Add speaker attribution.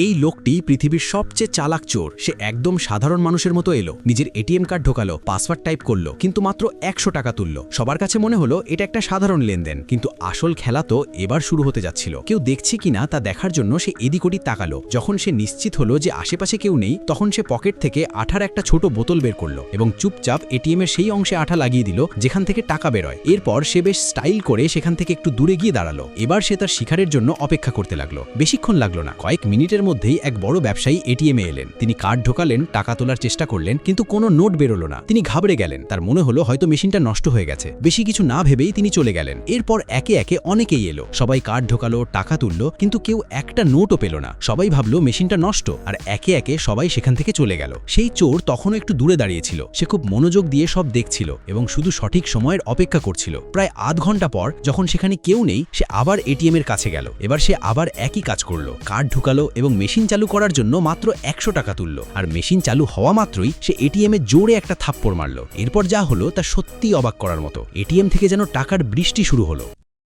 Speaker 1: এই লোকটি পৃথিবীর সবচেয়ে চালাক চোর। সে একদম সাধারণ মানুষের মতো এলো, নিজের এটিএম কার্ড ঢোকালো, পাসওয়ার্ড টাইপ করলো, কিন্তু মাত্র 100 টাকা তুললো। সবার কাছে মনে হলো এটা একটা সাধারণ লেনদেন, কিন্তু আসল খেলা তো এবার শুরু হতে যাচ্ছিল। কেউ দেখছে কিনা তা দেখার জন্য সে এদিক ওদিক তাকালো। যখন সে নিশ্চিত হলো যে আশেপাশে কেউ নেই, তখন সে পকেট থেকে আঠার একটা ছোট বোতল বের করলো এবং চুপচাপ এটিএম এর সেই অংশে আঠা লাগিয়ে দিল যেখান থেকে টাকা বেরোয়। এরপর সে বেশ স্টাইল করে সেখান থেকে একটু দূরে গিয়ে দাঁড়ালো। এবার সে তার শিকারের জন্য অপেক্ষা করতে লাগলো। বেশিক্ষণ লাগলো না, কয়েক মিনিটের মধ্যেই এক বড় ব্যবসায়ী এটিএমে এলেন। তিনি কার্ড ঢোকালেন, টাকা তোলার চেষ্টা করলেন, কিন্তু কোনো নোট বেরোলো না। তিনি ঘাবড়ে গেলেন, তার মনে হলো হয়তো মেশিনটা নষ্ট হয়ে গেছে। বেশি কিছু না ভেবেই তিনি চলে গেলেন। এরপর একে একে অনেকেই এলো, সবাই কার্ড ঢোকালো, টাকা তুললো, কিন্তু কেউ একটা নোটও পেল না। সবাই ভাবলো মেশিনটা নষ্ট, আর একে একে সবাই সেখান থেকে চলে গেল। সেই চোর তখনও একটু দূরে দাঁড়িয়েছিল। সে খুব মনোযোগ দিয়ে সব দেখছিল এবং শুধু সঠিক সময়ের অপেক্ষা করছিল। প্রায় আধ ঘন্টা পর যখন সেখানে কেউ নেই, সে আবার এটিএম এর কাছে গেল। এবার সে আবার একই কাজ করলো, কার্ড ঢুকালো এবং মেশিন চালু করার জন্য মাত্র 100 টাকা তুললো। আর মেশিন চালু হওয়া মাত্রই সে এটিএম এ জোরে একটা থাপ্পড় মারলো। এরপর যা হলো তা সত্যিই অবাক করার মতো। এটিএম থেকে যেন টাকার বৃষ্টি শুরু হলো।